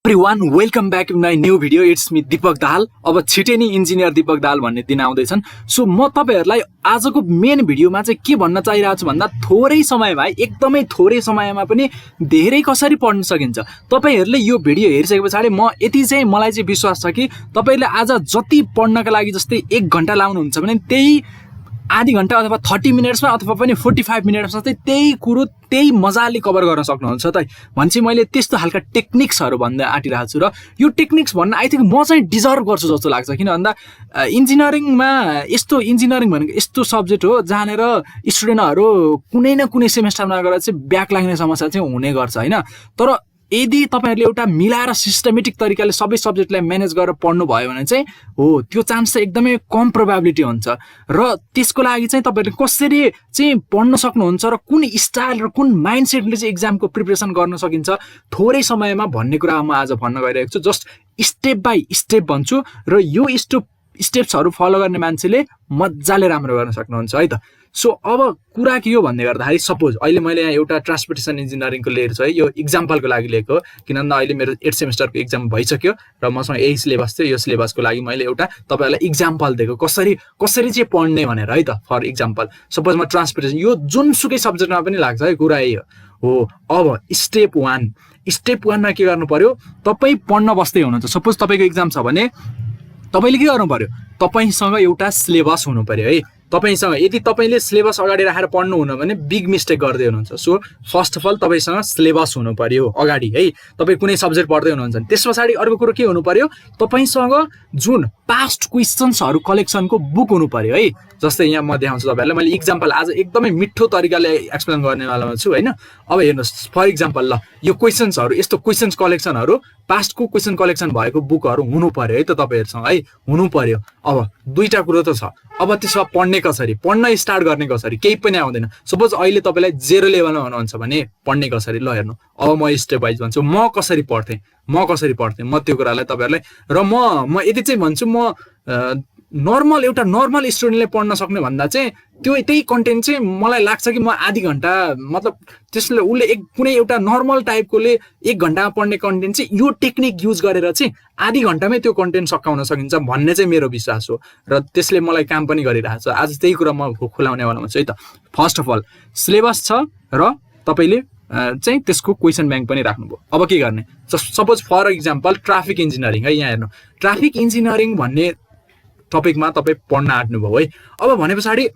Everyone welcome back in my new video it's me Deepak Dahal. अब छिटै नै इन्जिनियर दिपक दाहाल भन्ने दिन आउँदैछन्। सो म तपाईहरुलाई आजको मेन भिडियोमा चाहिँ के भन्न चाहिरहेको छु भन्दा थोरै समयमा एकदमै थोरै समयमा पनि धेरै कसरी पढ्न सकिन्छ। तपाईहरुले यो भिडियो हेरिसकेपछि म यति चाहिँ मलाई चाहिँ विश्वास छ कि तपाईहरुले आज जति पढ्नका लागि जस्तै 1 घण्टा लाउनुहुन्छ भने त्यही आधी घण्टा अथवा 30 मिनट्समा अथवा पनि 45 मिनट्समा चाहिँ त्यही कुरो त्यही मजाले कभर गर्न सक्नुहुन्छ त। भन्छ मैले त्यस्तो खालका टेक्निक्सहरु भन्दै आटिरहेको छु र यो टेक्निक्स भन्न आई थिंक म चाहिँ डिजर्भ गर्छु जस्तो लाग्छ। किन भन्दा इन्जिनियरिङमा इन्जिनियरिङ भनेको यस्तो सब्जेक्ट हो जहाँनेर स्टुडेन्टहरु कुनै न कुनै सेमेस्टरमा गएर चाहिँ ब्याक लाग्ने समस्या चाहिँ हुने गर्छ हैन। तर यदि तपाईहरुले एउटा मिलाएर सिस्टमेटिक तरिकाले सबै सब्जेक्टलाई म्यानेज गरेर पढ्नु भयो भने चाहिँ हो त्यो चान्स चाहिँ एकदमै कम प्रोबेबिलिटी हुन्छ। र त्यसको लागि चाहिँ तपाईहरुले कसरी चाहिँ पढ्न सक्नुहुन्छ र कुन स्टाइल र कुन माइन्डसेटले चाहिँ एक्जामको प्रिपरेसन गर्न सकिन्छ थोरै समयमा भन्ने कुरा म आज भन्न गइरहेको छु। जस्ट स्टेप बाइ स्टेप भन्छु र यो स्टेप्सहरु फलो गर्ने मान्छेले मज्जाले राम्रो गर्न सक्नुहुन्छ है त। सो अब कुरा के हो भन्ने गर्दाखेरि सपोज अहिले मैले यहाँ एउटा ट्रान्सपोर्टेसन इन्जिनियरिङको लिएको छु है, यो एक्जाम्पलको लागि लिएको किनभने अहिले मेरो 8 सेमेस्टरको एक्जाम भइसक्यो र मसँग यही सिलेबस थियो। यो सिलेबसको लागि मैले एउटा तपाईहरुलाई एक्जाम्पल दिएको कसरी चाहिँ पढ्ने भनेर है त। फर एक्जाम्पल सपोज म ट्रान्सपोर्टेसन यो जुनसुकै सब्जेक्टमा पनि लाग्छ है कुरा यही हो। अब स्टेप 1 मा के गर्नु पर्यो, तपाई पढ्न बस्दै हुनुहुन्छ। सपोज तपाईको एक्जाम छ भने तपाईले के गर्नु पर्यो, तपाईसँग एउटा सिलेबस हुनु पर्यो है। तपाईसँग यदि तपाईले सिलेबस अगाडि राखेर पढ्नु हुन भने बिग मिस्टेक गर्दै हुनुहुन्छ। सो फर्स्ट अफ अल तपाईसँग सिलेबस हुनु पर्यो अगाडि है। तपाई कुनै सब्जेक्ट पढ्दै हुनुहुन्छ भने त्यसपछि अर्को कुरो के हुनु पर्यो, तपाईसँग जुन पास्ट क्वेशन्सहरु कलेक्सनको बुक हुनु पर्यो है। जस्तै यहाँ म देखाउँछु तपाईहरुलाई, मैले एक्जाम्पल आज एकदमै मिठो तरिकाले एक्सप्लेन गर्नेवालामा छु हैन। अब हेर्नुस् फर एक्जाम्पल ल यो क्वेशन्सहरु यस्तो क्वेशन्स कलेक्सनहरु पास्टको क्वेशन कलेक्सन भएको बुकहरु हुनु पर्यो है त तपाईहरुसँग है, हुनु पर्यो। अब दुईटा कुरो त छ। अब त्यसमा पढ्ने कसरी, पढ्न स्टार्ट गर्ने कसरी केही पनि आउँदैन। सपोज अहिले तपाईलाई 0 लेभलमा हुनुहुन्छ भने पढ्ने कसरी ल हेर्नु। अब म स्टेप वाइज भन्छु म कसरी पढ्थे म त्यो कुरालाई तपाईहरुलाई र म यति चाहिँ भन्छु म एउटा नर्मल स्टुडेन्टले पढ्न सक्ने भन्दा चाहिँ त्यही कन्टेन्ट चाहिँ मलाई लाग्छ कि म आधी घण्टा मतलब त्यसले उले कुनै एउटा नर्मल टाइपकोले 1 घण्टामा पढ्ने कन्टेन्ट चाहिँ यो टेक्निक युज गरेर चाहिँ आधी घण्टामै त्यो कन्टेन्ट सकाउन सकिन्छ भन्ने चाहिँ मेरो विश्वास हो र त्यसले मलाई काम पनि गरिरहेछ। आज त्यही कुरा म खुलाउनेवाला छु है त। फर्स्ट अफ अल सिलेबस छ र तपाईले चाहिँ त्यसको क्वेशन ब्याङ्क पनि राख्नुभयो। अब के गर्ने, suppose for example traffic engineering है, यहाँ हेर्नु ट्राफिक इन्जिनियरिङ भन्ने टपिकमा तपाई पढ्न आट्नुभयो है। अब भने पछाडी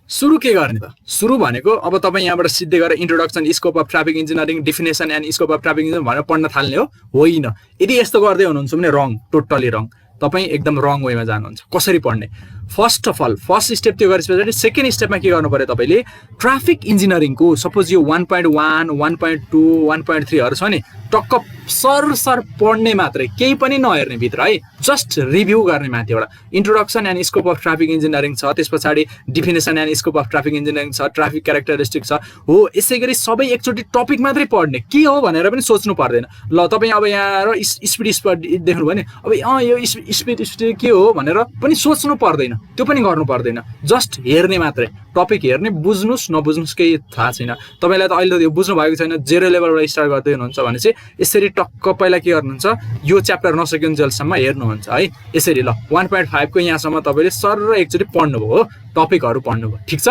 सुरु के गर्ने त, सुरु भनेको अब तपाई यहाँबाट सिधै गएर introduction scope of traffic engineering definition and scope of traffic engineering भनेर पढ्न थाल्ने हो होइन। यदि यस्तो गर्दै हुनुहुन्छ भने रङ, टोटली रङ, तपाई एकदम रङ वेमा जानुहुन्छ। कसरी पढ्ने, first of all first step त्यो गरेपछि सेकेन्ड स्टेपमा के गर्नु पर्यो, तपाईले ट्राफिक इन्जिनियरिङको सपोज यो 1.1 1.2 1.3 हरु छ नि टक्क सर पढ्ने मात्रै, केही पनि नहेर्ने भित्र है, जस्ट रिभ्यू गर्ने माथि एउटा introduction and scope of traffic engineering छ, त्यसपछि definition and scope of traffic engineering छ, ट्राफिक क्यारेक्टरिस्टिक छ हो। यसै गरी सबै एकचोटी टपिक मात्रै पढ्ने के हो भनेर पनि सोच्नु पर्दैन। ल तपाई अब यहाँ स्पिड देख्नु भने अब यो स्पिड के हो भनेर पनि सोच्नु पर्दैन, त्यो पनि गर्नु पर्दैन, जस्ट हेर्ने मात्रै, टपिक हेर्ने, बुझ्नुस् नबुझ्नुस् केही थाहा छैन तपाईलाई त। अहिले त यो बुझ्नु भएको छैन, 0 लेभलबाट स्टार्ट गर्दै हुनुहुन्छ भने चाहिँ यसरी टक्क पहिला के गर्नुहुन्छ, यो च्याप्टर नसकिन्जेलसम्म हेर्नुहुन्छ है। यसरी ल 1.5 को यहाँसम्म तपाईले सर एकचोटी पढ्नुभयो हो, टपिकहरु पढ्नुभयो, ठीक छ।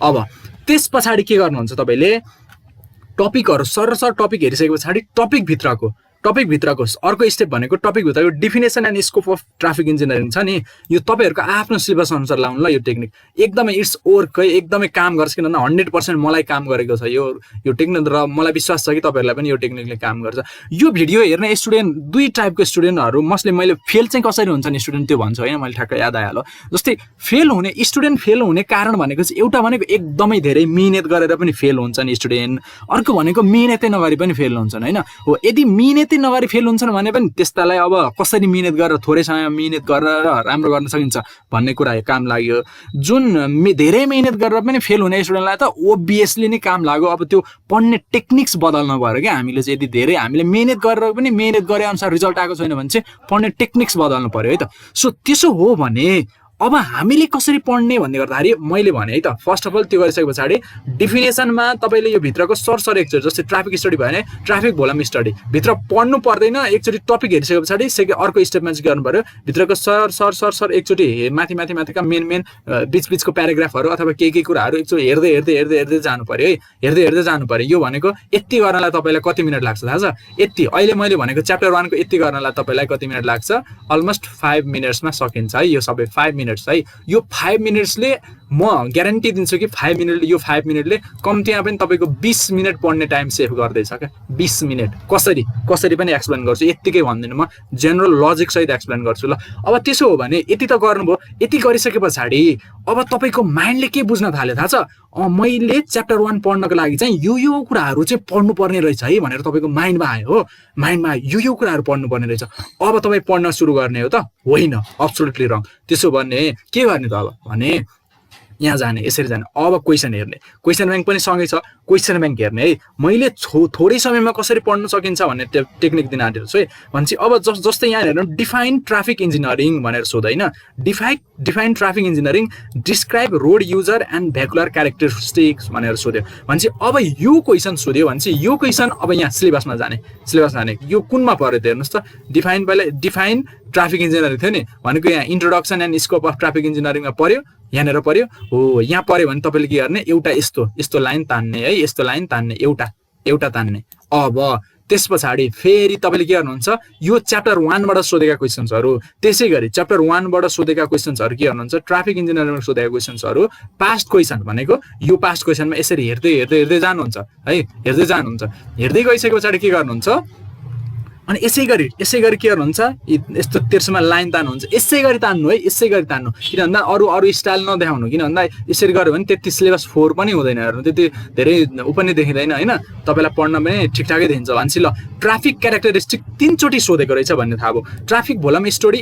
अब त्यसपछि के गर्नुहुन्छ, तपाईले टपिकहरु सर टपिक हेरिसके पछाडी टपिक भित्रको अर्को स्टेप भनेको टपिक भित्रको definition and scope of traffic engineering छ नि, यो तपाईहरुको आफ्नो सिलेबस अनुसार लाउनु ल। यो टेक्निक एकदमै इट्स वर्क है, एकदमै काम गर्छ किनभने 100% मलाई काम गरेको छ यो टेक्निक र मलाई विश्वास छ कि तपाईहरुलाई पनि यो टेक्निकले काम गर्छ। यो भिडियो हेर्ने स्टुडेन्ट दुई टाइपको स्टुडेन्टहरु, मस्टली मैले फेल चाहिँ कसरी हुन्छ नि स्टुडेन्ट त्यो भन्छु हैन, मैले ठ्याक्क याद आइहाल्यो। जस्तै स्टुडेन्ट फेल हुने कारण भनेको चाहिँ एउटा भनेको एकदमै धेरै मिहिनेत गरेर पनि फेल हुन्छ नि स्टुडेन्ट, अर्को भनेको मिहिनेतै नगरी पनि फेल हुन्छन् हैन हो। यदि मिहिनेत नगरी फेल हुन्छन् भने पनि त्यस्तालाई अब कसरी मिहिनेत गरेर थोरै समयमा मिहिनेत गरेर राम्रो गर्न सकिन्छ भन्ने कुरा काम लाग्यो। जुन धेरै मिहिनेत गरेर पनि फेल हुने स्टुडेन्टलाई त ओबियसली नै काम लाग्यो। अब त्यो पढ्ने टेक्निक्स बदल्नु पर्यो क्या हामीले चाहिँ। यदि हामीले मिहिनेत गरेर पनि मिहिनेत गरे अनुसार रिजल्ट आएको छैन भने चाहिँ पढ्ने टेक्निक्स बदल्नु पर्यो है त। सो त्यसो हो भने अब हामीले कसरी पढ्ने भन्ने गर्दाखेरि मैले भने है त फर्स्ट अफ अल त्यो गरिसके पछाडि डिफिनेसनमा तपाईँले यो भित्रको सरसर एकचोटि जस्तै ट्राफिक स्टडी भयो भने ट्राफिक भोल्युम स्टडी भित्र पढ्नु पर्दैन एकचोटि टपिक हेरिसके पछाडि अर्को स्टेपमा चाहिँ गर्नु पर्यो भित्रको सर एकचोटि माथिका मेन बिचको प्याराग्राफहरू अथवा के कुराहरू एकचोटि हेर्दै जानु पर्यो है हेर्दै जानु पर्यो यो भनेको यति गर्नलाई तपाईँलाई कति मिनट लाग्छ थाहा छ यति अहिले मैले भनेको च्याप्टर 1 को यति गर्नलाई तपाईँलाई कति मिनट लाग्छ अलमोस्ट 5 मिनट्समा सकिन्छ है यो सबै 5 मिनट्स है यो 5 मिनट्सले म ग्यारेन्टी दिन्छु कि 5 मिनटले कम्तीमा पनि तपाईँको 20 मिनट पढ्ने टाइम सेभ गर्दैछ क्या 20 मिनट कसरी पनि एक्सप्लेन गर्छु यत्तिकै भन्दिनँ म जेनरल लजिक सहित एक्सप्लेन गर्छु ल अब त्यसो हो भने यति त गर्नुभयो यति गरिसके पछाडि अब तपाईँको माइन्डले के बुझ्न थाल्यो थाहा छ मैले च्याप्टर 1 पढ्नको लागि चाहिँ यो कुराहरू चाहिँ पढ्नु पर्ने रहेछ है भनेर तपाईँको माइन्डमा आयो हो माइन्डमा यो कुराहरू पढ्नु पर्ने रहेछ अब तपाईँ पढ्न सुरु गर्ने हो त होइन एब्सोल्युटली रङ त्यसो भने के गर्ने त अब भने यहाँ जाने यसरी जाने अब क्वेसन हेर्ने क्वेसन ब्याङ्क पनि सँगै छ क्वेसन ब्याङ्क हेर्ने है मैले थोरै समयमा कसरी पढ्न सकिन्छ भन्ने टेक्निक दिन आँटेको छु है भनेपछि अब जस्तै यहाँ हेर्नु डिफाइन ट्राफिक इन्जिनियरिङ भनेर सोध्दैन define traffic engineering describe road user and vehicular characteristics भनेर सोध्यो भनेपछि अब यो क्वेसन सोध्यो भनेपछि यो क्वेसन अब यहाँ सिलेबसमा जाने यो कुनमा पर्यो त हेर्नुहोस् त डिफाइन ट्राफिक इन्जिनियरिङ थियो नि भनेको यहाँ introduction and scope of traffic इन्जिनियरिङमा पर्यो यहाँनिर पर्यो हो यहाँ पर्यो भने तपाईँले के गर्ने एउटा यस्तो लाइन तान्ने है यस्तो लाइन तान्ने एउटा तान्ने अब त्यस पछाडि फेरि तपाईँले के गर्नुहुन्छ यो च्याप्टर 1 बाट सोधेका क्वेसन्सहरू त्यसै गरी च्याप्टर 1 बाट सोधेका क्वेसन्सहरू के गर्नुहुन्छ ट्राफिक इन्जिनियरिङमा सोधेका क्वेसन्सहरू पास्ट क्वेसन भनेको यो पास्ट क्वेसनमा यसरी हेर्दै जानुहुन्छ है हेर्दै गइसके पछाडि के गर्नुहुन्छ अनि यसै गरी के गर्नुहुन्छ यस्तो तेर्सोमा लाइन तान्नुहुन्छ यसै गरी तान्नु किन भन्दा अरू स्टाइल नदेखाउनु किन भन्दा यसरी गर्यो भने त्यति सिलेबस 4 पनि हुँदैन हेर्नु त्यति धेरै पनि देखिँदैन हैन तपाईलाई पढ्न पनि ठिकठाकै देखिन्छ भन्छ ल ट्राफिक क्यारेक्टरिस्टिक 3 चोटी सोधेको रहेछ भन्ने थाहा भयो ट्राफिक भोल्युम स्टडी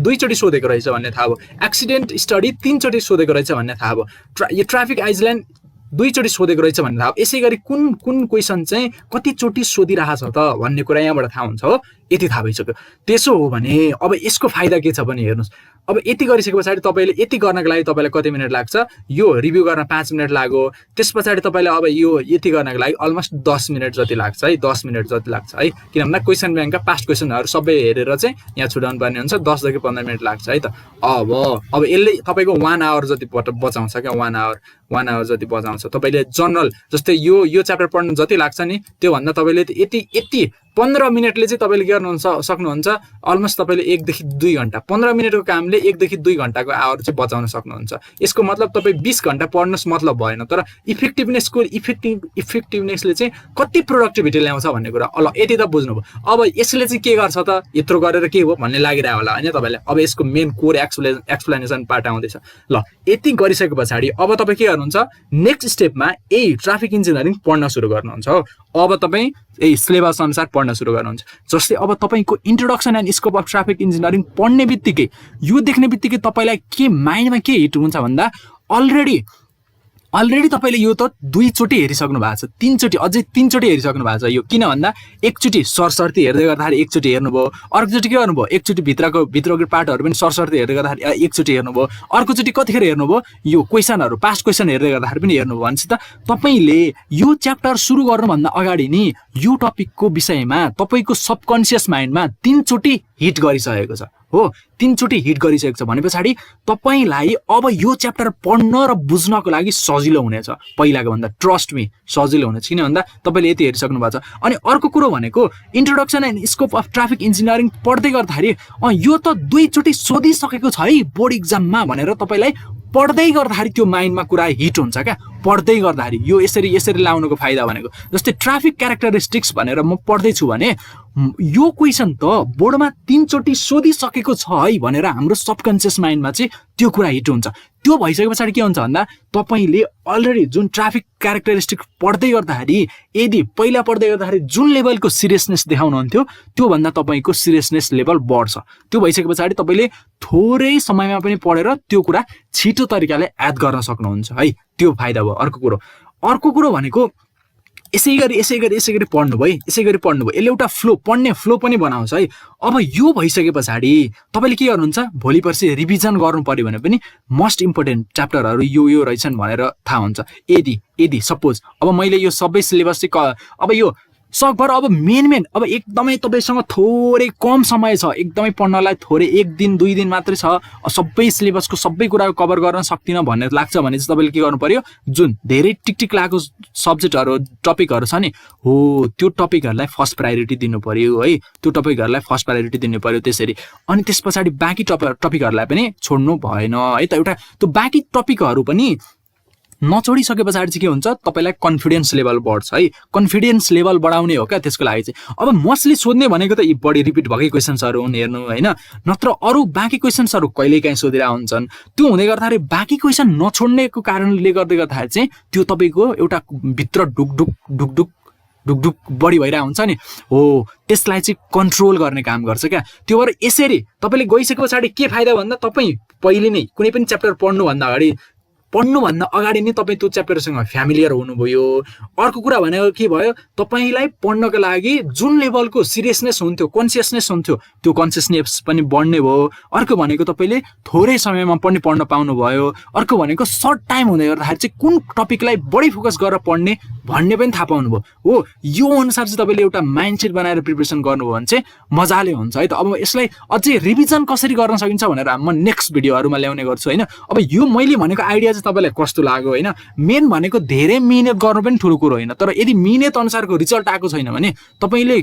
2 चोटी सोधेको रहेछ भन्ने थाहा भयो एक्सिडेन्ट स्टडी 3 चोटी सोधेको रहेछ भन्ने थाहा भयो यो ट्राफिक आइसल्यान्ड 2 चोटी सोधेको रहेछ भन्ने थाहा यसै गरी कुन क्वेसन चाहिँ कति चोटी सोधिरहेछ त भन्ने कुरा यहाँबाट थाहा हुन्छ हो यति थाहा भइसक्यो त्यसो हो भने अब यसको फाइदा के छ भने हेर्नुस् अब यति गरिसके पछाडि तपाईले यति गर्नको लागि तपाईलाई कति मिनेट लाग्छ यो रिभ्यु गर्न 5 मिनेट लाग्यो त्यसपछि तपाईले अब यो यति गर्नको लागि अलमोस्ट 10 मिनेट जति लाग्छ है 10 मिनेट जति लाग्छ है किन भन्दा क्वेसन ब्याङ्कका पास्ट क्वेसनहरु सबै हेरेर चाहिँ यहाँ छुडाउनु पर्ने हुन्छ 10 देखि 15 मिनेट लाग्छ है त अब यसले तपाईको 1 आवर जति बचाउँछ के 1 आवर जति बचाउँछ तपाईले जनरल जस्तै यो च्याप्टर पढ्न जति लाग्छ नि त्यो भन्दा तपाईले यति 15 मिनेटले चाहिँ तपाईले गर्न सक्नुहुन्छ अलमोस्ट तपाईले 1 देखि 2 घण्टा 15 मिनेटको कामले 1 देखि 2 घण्टाको आवर चाहिँ बचाउन सक्नुहुन्छ यसको मतलब तपाई 20 घण्टा पढ्नुस् मतलब भएन तर इफेक्टिभनेसले चाहिँ कति प्रोडक्टिभिटी ल्याउँछ भन्ने कुरा ल यति त बुझ्नुभयो अब यसले चाहिँ के गर्छ त यत्रो गरेर के हो भन्ने लागिरा होला हैन तपाईलाई अब यसको मेन कोर एक्सप्लेनेसन पार्ट आउँदैछ ल यति गरिसके पछाडी अब तपाई के गर्नुहुन्छ नेक्स्ट स्टेपमा ट्राफिक इन्जिनियरिङ पढ्न सुरु गर्नुहुन्छ हो अब तपाई सिलेबस अनुसार पढ्न सुरु गर्नुहुन्छ जस्तै अब तपाईको introduction and scope of traffic engineering पढ्ने बित्तिकै यो देख्ने बित्तिकै तपाईलाई के माइन्डमा के हिट हुन्छ भन्दा अलरेडी तपाईले यो त 2 चोटी हेरिसक्नु भएको छ 3 चोटी अझै 3 चोटी हेरिसक्नु भएको छ यो किन भन्दा एकचोटी सरसर्ती हेर्दै गर्दाखेरि एकचोटी हेर्नुभयो अर्कोचोटी के गर्नुभयो एकचोटी भित्रको पार्टहरु पनि सरसर्ती हेर्दै गर्दाखेरि एकचोटी हेर्नुभयो अर्कोचोटी कतिखेर हेर्नुभयो यो क्वेशनहरु पास्ट क्वेशन हेर्दै गर्दाखेरि पनि हेर्नुभयो भने त तपाईले यो च्याप्टर सुरु गर्नुभन्दा अगाडि नि यो टपिकको विषयमा तपाईको सबकन्शियस माइन्डमा 3 चोटी हिट गरिसकेको छ हो 3 चोटी हिट गरिसकेको छ भनेपछि तपाईलाई अब यो च्याप्टर पढ्न र बुझ्नको लागि सजिलो हुनेछ पहिलाको भन्दा ट्रस्ट मी सजिलो हुनेछ किन भन्दा तपाईले यति हेरिसक्नु भएको छ अनि अर्को कुरा भनेको introduction and scope of traffic engineering पढ्दै गर्दाखेरि यो त 2 चोटी सोधिसकेको छ है बोर्ड एक्जाममा भनेर तपाईलाई पढ्दै गर्दाखेरि त्यो माइन्डमा कुरा हिट हुन्छ क्या पढ्दै गर्दाखेरि यो यसरी लाउनुको फाइदा भनेको जस्तै ट्राफिक क्यारेक्टरिस्टिक्स भनेर म पढ्दै छु भने यो क्वेशन त बोर्डमा 3 चोटी सोधिसकेको छ है भनेर हाम्रो सबकन्शियस माइन्डमा चाहिँ त्यो कुरा हिट हुन्छ त्यो भइसकेपछि के हुन्छ भन्दा तपाईले अलरेडी जुन ट्राफिक क्यारेक्टरिस्टिक पढ्दै गर्दाखेरि यदि पहिला पढ्दै गर्दाखेरि जुन लेभलको सिरियसनेस देखाउनुहुन्थ्यो त्यो भन्दा तपाईको सिरियसनेस लेभल बढ्छ त्यो भइसकेपछि तपाईले थोरै समयमा पनि पढेर त्यो कुरा छिटो तरिकाले याद गर्न सक्नुहुन्छ है त्यो फाइदा भयो अर्को कुरो भनेको यसै गरी पढ्नुभयो यसले एउटा पढ्ने फ्लो पनि बनाउँछ है। अब यो भइसके पछाडि तपाईँले के गर्नुहुन्छ, भोलि पर्सि रिभिजन गर्नु पर्यो भने पनि मोस्ट इम्पोर्टेन्ट च्याप्टरहरू यो रहेछन् भनेर थाहा हुन्छ। यदि सपोज अब मैले यो सबै सिलेबस चाहिँ अब यो सकभर अब मेन अब एकदमै तपाईँसँग थोरै कम समय छ, एकदमै पढ्नलाई थोरै 1 दिन 2 दिन मात्रै छ, सबै सिलेबसको सबै कुरा कभर गर्न सक्दिनँ भन्ने लाग्छ भने चाहिँ तपाईँले के गर्नु पर्यो, जुन धेरै टिक लागेको सब्जेक्टहरू टपिकहरू छ नि हो त्यो टपिकहरूलाई फर्स्ट प्रायोरिटी दिनु पर्यो है, त्यो टपिकहरूलाई फर्स्ट प्रायोरिटी दिनु पर्यो त्यसरी। अनि त्यस पछाडि बाँकी टपिकहरूलाई पनि छोड्नु भएन है त। एउटा त्यो बाँकी टपिकहरू पनि नचोडिसके पछाडि चाहिँ के हुन्छ, तपाईँलाई कन्फिडेन्स लेभल बढ्छ है। कन्फिडेन्स लेभल बढाउने हो क्या त्यसको लागि चाहिँ। अब मोस्टली सोध्ने भनेको त यी बढी रिपिट भएकै क्वेसन्सहरू हुन् हेर्नु होइन, नत्र अरू बाँकी क्वेसन्सहरू कहिलेकाहीँ सोधिरहेको हुन्छन्। त्यो हुँदै गर्दाखेरि बाँकी क्वेसन नछोड्नेको कारणले गर्दाखेरि चाहिँ त्यो तपाईँको एउटा भित्र ढुकढुक बढी भइरहेको हुन्छ नि हो, त्यसलाई चाहिँ कन्ट्रोल गर्ने काम गर्छ क्या। त्यो भएर यसरी तपाईँले गइसके पछाडि के फाइदा भन्दा तपाईँ पहिले नै कुनै पनि च्याप्टर पढ्नुभन्दा अगाडि नै तपाईँ त्यो च्याप्टरसँग फ्यामिलियर हुनुभयो। अर्को कुरा भनेको के भयो, तपाईँलाई पढ्नको लागि जुन लेभलको सिरियसनेस हुन्थ्यो, कन्सियसनेस हुन्थ्यो, त्यो कन्सियसनेस पनि बढ्ने भयो। अर्को भनेको तपाईँले थोरै समयमा पनि पढ्न पाउनुभयो। अर्को भनेको सर्ट टाइम हुँदै गर्दाखेरि चाहिँ कुन टपिकलाई बढी फोकस गरेर पढ्ने भन्ने पनि थाहा पाउनुभयो हो। यो अनुसार चाहिँ तपाईँले एउटा माइन्डसेट बनाएर प्रिपरेसन गर्नुभयो भने चाहिँ मजाले हुन्छ है त। अब यसलाई अझै रिभिजन कसरी गर्न सकिन्छ भनेर म नेक्स्ट भिडियोहरूमा ल्याउने गर्छु होइन। अब यो मैले भनेको आइडिया चाहिँ तपाईँलाई कस्तो लाग्यो होइन, मेन भनेको धेरै मिहिनेत गर्नु पनि ठुलो कुरो होइन, तर यदि मिहिनेत अनुसारको रिजल्ट आएको छैन भने तपाईँले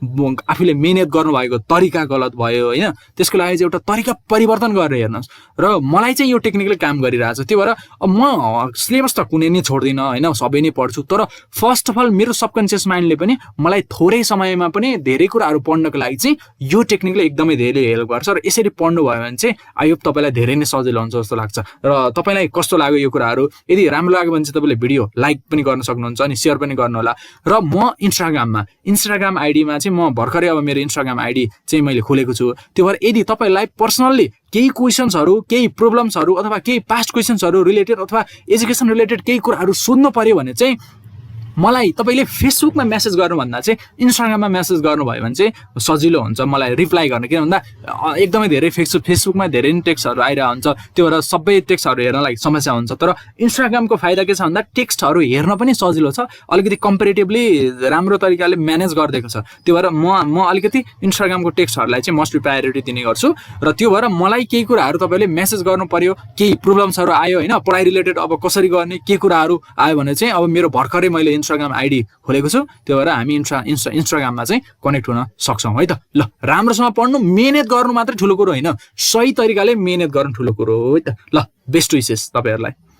आफूले मिहिनेत गर्नुभएको तरिका गलत भयो होइन। त्यसको लागि चाहिँ एउटा तरिका परिवर्तन गरेर हेर्नुहोस्। र मलाई चाहिँ यो टेक्निकले काम गरिरहेछ, त्यो भएर म सिलेबस त कुनै नै छोड्दिनँ होइन, सबै नै पढ्छु। तर फर्स्ट अफ अल मेरो सबकन्सियस माइन्डले पनि मलाई थोरै समयमा पनि धेरै कुराहरू पढ्नको लागि चाहिँ यो टेक्निकले एकदमै धेरै हेल्प गर्छ। र यसरी पढ्नु भयो भने चाहिँ आई होप तपाईँलाई धेरै नै सजिलो हुन्छ जस्तो लाग्छ। र तपाईँलाई कस्तो लाग्यो यो कुराहरू, यदि राम्रो लाग्यो भने चाहिँ तपाईँले भिडियो लाइक पनि गर्न सक्नुहुन्छ अनि सेयर पनि गर्नुहोला। र म इन्स्टाग्राम आइडीमा चाहिँ म भर्खरै अब मेरो इन्स्टाग्राम आइडी चाहिँ मैले खोलेको छु। त्यो भएर यदि तपाईँलाई पर्सनल्ली केही क्वेसन्सहरू, केही प्रब्लम्सहरू अथवा केही पास्ट क्वेसन्सहरू रिलेटेड अथवा एजुकेसन रिलेटेड केही कुराहरू सोध्नु पर्यो भने चाहिँ मलाई तपाईँले फेसबुकमा मेसेज गर्नुभन्दा चाहिँ इन्स्टाग्राममा मेसेज गर्नुभयो भने चाहिँ सजिलो हुन्छ मलाई रिप्लाई गर्ने। किन भन्दा एकदमै धेरै फेसबुकमा धेरै नै टेक्स्टहरू आइरहेको हुन्छ, त्यो भएर सबै टेक्स्टहरू हेर्नलाई समस्या हुन्छ। तर इन्स्टाग्रामको फाइदा के छ भन्दा टेक्स्टहरू हेर्न पनि सजिलो छ, अलिकति कम्पेरिटिभली राम्रो तरिकाले म्यानेज गरिदिएको छ। त्यो भएर म अलिकति इन्स्टाग्रामको टेक्स्टहरूलाई चाहिँ मोस्टली प्रायोरिटी दिने गर्छु। र त्यो भएर मलाई केही कुराहरू तपाईँले मेसेज गर्नु पर्यो, केही प्रब्लम्सहरू आयो होइन, पढाइ रिलेटेड अब कसरी गर्ने के कुराहरू आयो भने चाहिँ अब मेरो भर्खरै मैले इन्स्टाग्राम आइडी खोलेको छु, त्यो भएर हामी इन्स्टाग्राममा चाहिँ कनेक्ट हुन सक्छौँ है त। ल राम्रोसँग पढ्नु, मेहनत गर्नु मात्रै ठुलो कुरो होइन, सही तरिकाले मेहनत गर्नु ठुलो कुरो हो है त। ल बेस्ट विशेष तपाईँहरूलाई।